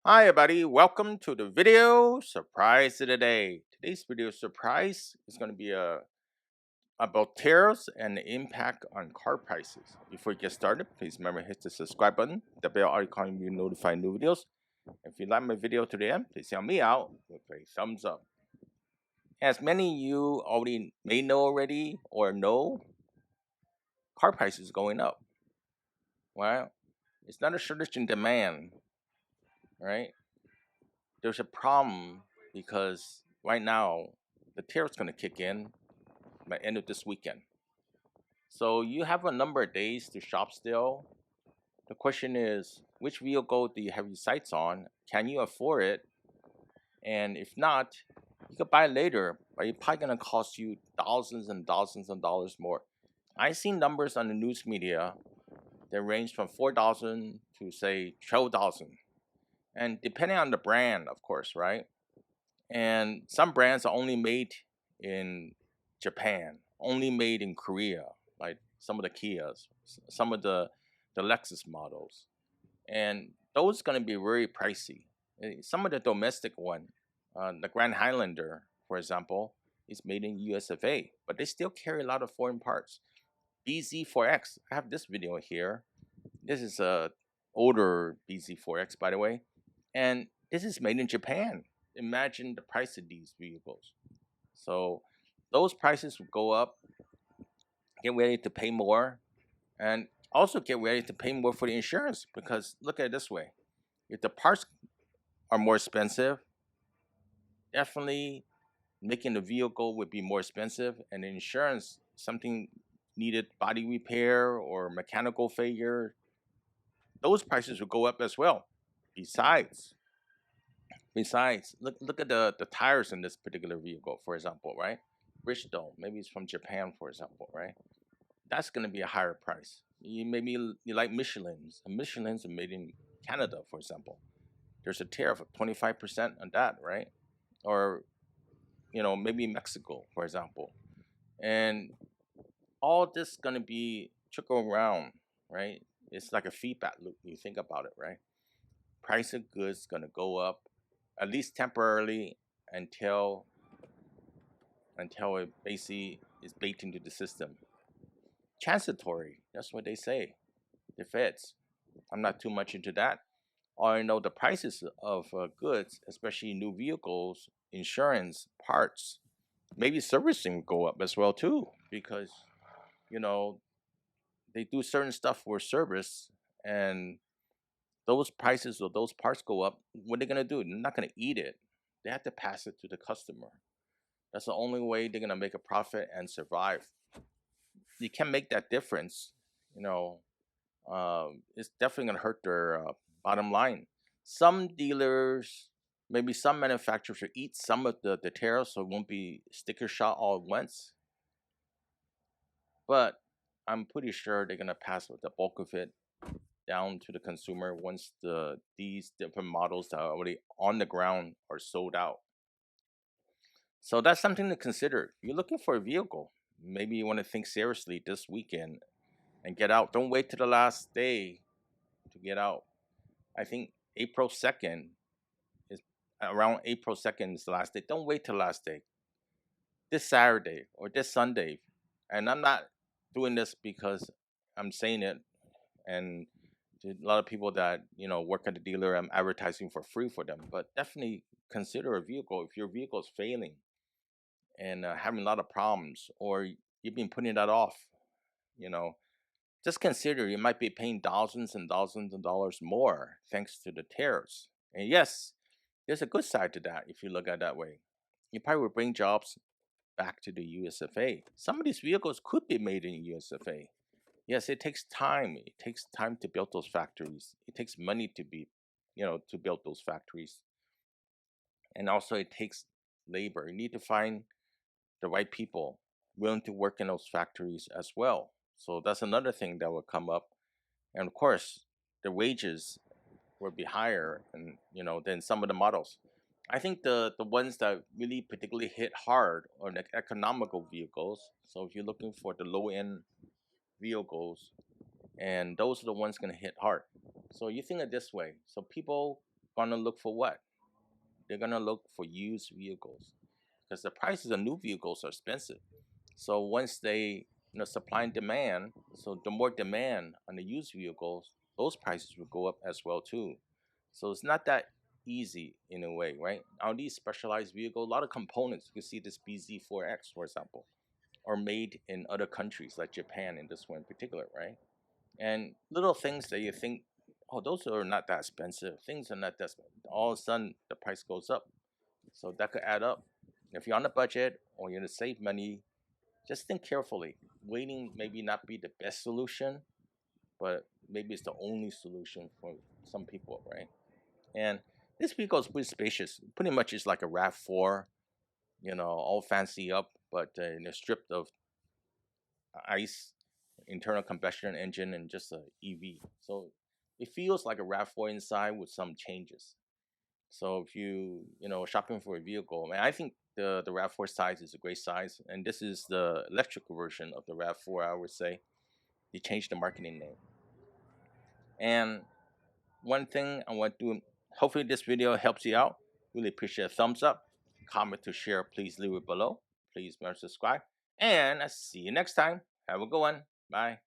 Hi everybody, welcome to the video surprise of the day. Today's video surprise is going to be about tariffs and the impact on car prices. Before you get started, please remember to hit the subscribe button, the bell icon to be notified new videos. If you like my video to the end, please help me out with a thumbs up. As many of you already may know already or know, car prices going up. Well, it's not a shortage in demand, right? There's a problem because right now the tariff's going to kick in by end of this weekend. So you have a number of days to shop still. The question is, which vehicle do you have your sights on? Can you afford it? And if not, you could buy it later, but it's probably going to cost you thousands and thousands of dollars more. I've seen numbers on the news media that range from 4,000 to say 12,000, and depending on the brand, of course, right? And some brands are only made in Japan, only made in Korea, like some of the Kias, some of the Lexus models, and those going to be very pricey. Some of the domestic one, the Grand Highlander, for example, is made in US of A, but they still carry a lot of foreign parts. BZ4X, I have this video here. This is a older BZ4X, by the way, and this is made in Japan. Imagine the price of these vehicles. So those prices will go up. Get ready to pay more, and also get ready to pay more for the insurance because look at it this way: if the parts are more expensive, definitely making the vehicle would be more expensive, and the insurance something needed body repair or mechanical failure, those prices will go up as well. Besides, look at the tires in this particular vehicle, for example, right? Bridgestone, maybe it's from Japan, for example, right? That's going to be a higher price. You like Michelin's. And Michelin's are made in Canada, for example. There's a tariff of 25% on that, right? Or maybe Mexico, for example. And all this going to be trickle around, right? It's like a feedback loop. You think about it, right? Price of goods going to go up at least temporarily until it basically is baked into the system. Transitory, that's what they say. The feds. I'm not too much into that. All I know, the prices of goods, especially new vehicles, insurance, parts, maybe servicing will go up as well too, because you know they do certain stuff for service, and those prices or those parts go up. What are they gonna do? They're not gonna eat it. They have to pass it to the customer. That's the only way they're gonna make a profit and survive. You can make that difference. You know, it's definitely gonna hurt their bottom line. Some dealers, maybe some manufacturers, will eat some of the tariffs, so it won't be sticker shot all at once. But I'm pretty sure they're gonna pass the bulk of it down to the consumer once these different models that are already on the ground are sold out. So that's something to consider. If you're looking for a vehicle, maybe you want to think seriously this weekend and get out. Don't wait to the last day to get out. I think April 2nd is around April 2nd is the last day. Don't wait till the last day. This Saturday or this Sunday. And I'm not doing this because I'm saying it and to a lot of people that work at the dealer, I'm advertising for free for them. But definitely consider a vehicle if your vehicle is failing and having a lot of problems, or you've been putting that off. You know, just consider you might be paying thousands and thousands of dollars more thanks to the tariffs. And yes, there's a good side to that if you look at it that way. You probably will bring jobs back to the USFA. Some of these vehicles could be made in USFA. Yes, it takes time. It takes time to build those factories. It takes money to build those factories. And also it takes labor. You need to find the right people willing to work in those factories as well. So that's another thing that will come up. And of course, the wages will be higher and than some of the models. I think the ones that really particularly hit hard are the economical vehicles. So if you're looking for the low end vehicles, and those are the ones going to hit hard. So you think of it this way: so people gonna look for what? They're gonna look for used vehicles because the prices of new vehicles are expensive. So once they, supply and demand, so the more demand on the used vehicles, those prices will go up as well too. So it's not that easy in a way, right? On these specialized vehicles, a lot of components, you can see this BZ4X, for example, are made in other countries like Japan, in this one in particular, right? And little things that you think, oh, those are not that expensive. Things are not that expensive. All of a sudden, the price goes up. So that could add up. If you're on a budget or you're to save money, just think carefully. Waiting maybe not be the best solution, but maybe it's the only solution for some people, right? And this vehicle is pretty spacious. Pretty much it's like a RAV4, all fancy up, but stripped of ICE, internal combustion engine, and just a EV. So it feels like a RAV4 inside with some changes. So if shopping for a vehicle, man, I think the RAV4 size is a great size, and this is the electric version of the RAV4. I would say they changed the marketing name. And one thing I want to do, hopefully this video helps you out. Really appreciate a thumbs up, comment to share. Please leave it below. Please remember to subscribe, and I see you next time. Have a good one. Bye.